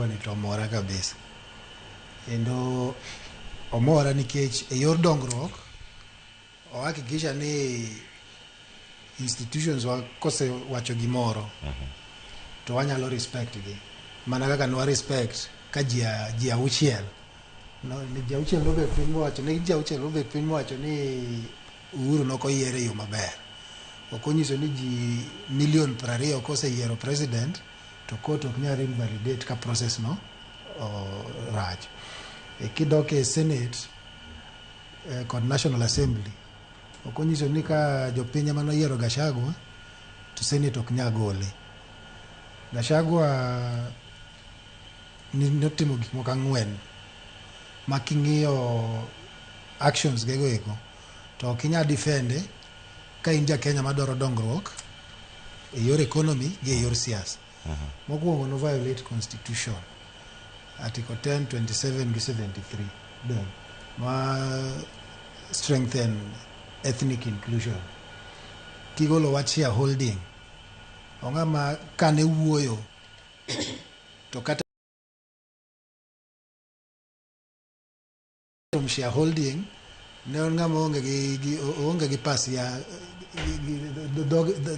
Gachagua ni to omora kabisa. Endo omora nikech e yor dongruok ohakikisha ni institutions wa kose wacho gimoro to wanyalo respect gi. Mana kaka nwa respect ka ji auchiel. No, ni ji auchiel nobet piny mowacho, ne ji auchiel nobet piny mowacho ni Uhuru nokoyiere yo maber. Okonyiso ni ji milion 20 koseyiero president to court ok nyal invalidate ka process no rach. Kidok e Senate kod National Assembly okonyiso ni ka jopiny ema noyiero Gachagua to Senate ok nyal gole. Gachagua notimo gik moko 4 ma king'iyo actions gego eko to ok inyal defende ka in ja Kenya madwaro dongruok e yor economy gi e yor siasa. Mokwongo no violate constitution article 10, 27 gi 73 then ma strengthen ethnic inclusion. Kigolo wach shareholding ong'ama kane wuoyo to kata shareholding ne ng'ama onge gi pas ya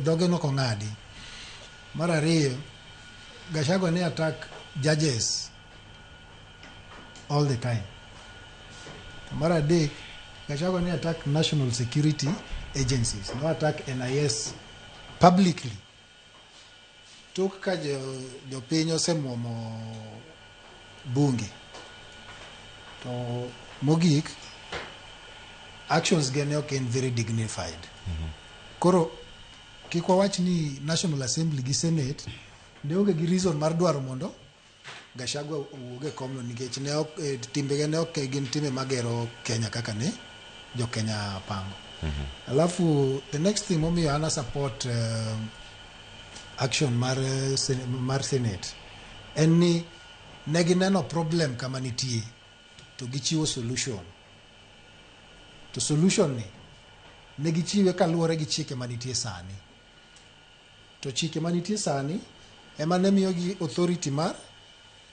doge no kong'adi. Mar ariyo, Gachagua ne attack judges all the time. Mar adek, Gachagua ne attack national security agencies, no attack NIS publicly. Tok ka jopiny osemuomo bunge to mogik actions gene ok en very dignified. Koro kik wawach ni National Assembly gi Senate ne onge gi reason mar dwaro mondo Gachagua owuog e komno nikech ne ok timbege ne ok gin timbe magero Kenya kaka ne jo Kenya pango. Alafu the next thing momiyo ana support action mar Senate en ni ne gineno problem kama nitie to gichiwo solution. To solution ni ne gichiwe kaluwore gi chike manitie sani. To chike manitie sani ema ne miyo gi authority mar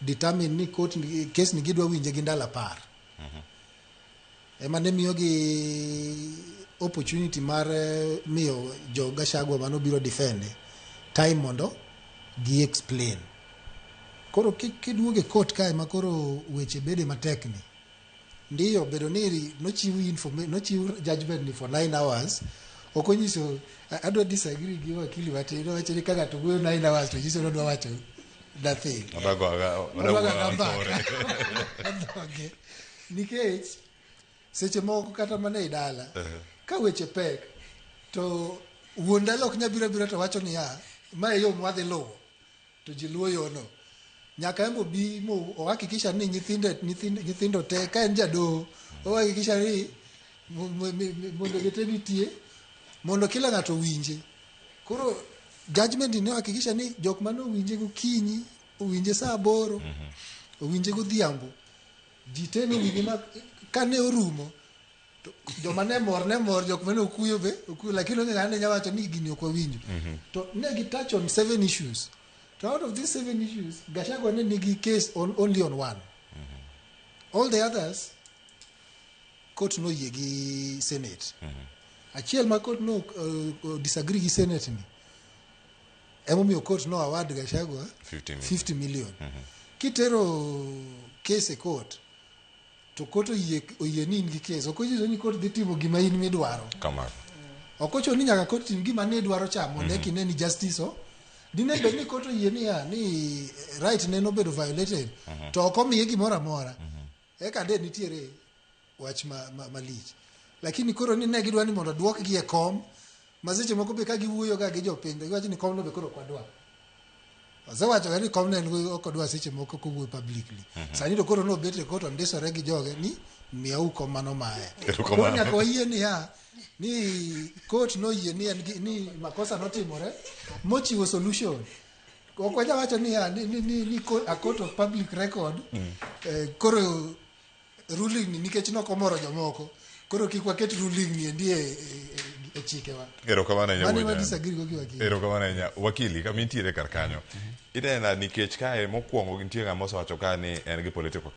determine ni court case ni gidwa winje gi ndalo 10. Ema ne miyo gi opportunity mar miyo jo Gachagua mano biro defend time mondo gi explain. Koro kiduoge court kae ma koro weche bede matekni. Ndiyo bedo ni nochiw judgment ni for 9 hours. Okonyiso adwa disagree gi wakili watino wacho ni kaka to go 9 hours to jiso no wacho nothing. Okay. Nikech seche moko kata mana e dala ka weche pek to wuondalo ok nyabiro to wacho ni ya ma yo mwadhi luwo to ji luwo yo no. Nyaka embo bi mo ohakikisha ni nyithindo te ka en jado ohakikisha ni mondo gitenitie mondo kila ng'ato winje. Koro judgment ne ohakikisha ni jok mano winje gokinyi owinje saa 8 owinje godhiambo ji teno winje ma kane orumo to joma ne mor jok mane okuyo lakini ng'ane nyawacho ni gini ok winjo. To ne gi touch on 7 issues. So out of these 7 issues, Gachagua ne nigi case only on 1. All the others, court no yie gi Senate. Achiel ma court no disagree gi Senate ni. Emomiyo court no award Gachagua 50 million. Kitero case e court, to court oyie ni nigi case. Okonyiso ni court dhi timo gima in midwaro. Kamano. Okocho ni nyaka court tim gima ne dwaro chamo ne kineni justice o. Dine be ni koto yie ni right ne no bedo violated to ok omiye gimoro amora eka de nitiere wach malich. Lakini koro ni ne gidwa ni mondo duok gi e kom maseche moko be ka giwuoyo ga gi jopiny to giwacho ni kom no be koro kwadwa. Osewacho ni kom ne ok odwa seche moko kowuoyo publicly. Sani to koro no bet e koto ndisore gi joge ni miau kom mano mae. Koro nyaka oyie ni ya ni court no yie ni makosa notimore mochiwo solution. Ok waja wacho ni a court of public record koro ruling ni nikech no komoro jomoko koro kik waket ruling ni ndie e chikewa. Erokamano ahinya Mano ema disagree go gi wakili. Erokamano ahinya wakili kama intiere kar kanyo. Inena nikech kae mokwongo nitie ng'ama osewacho ka ni en gi political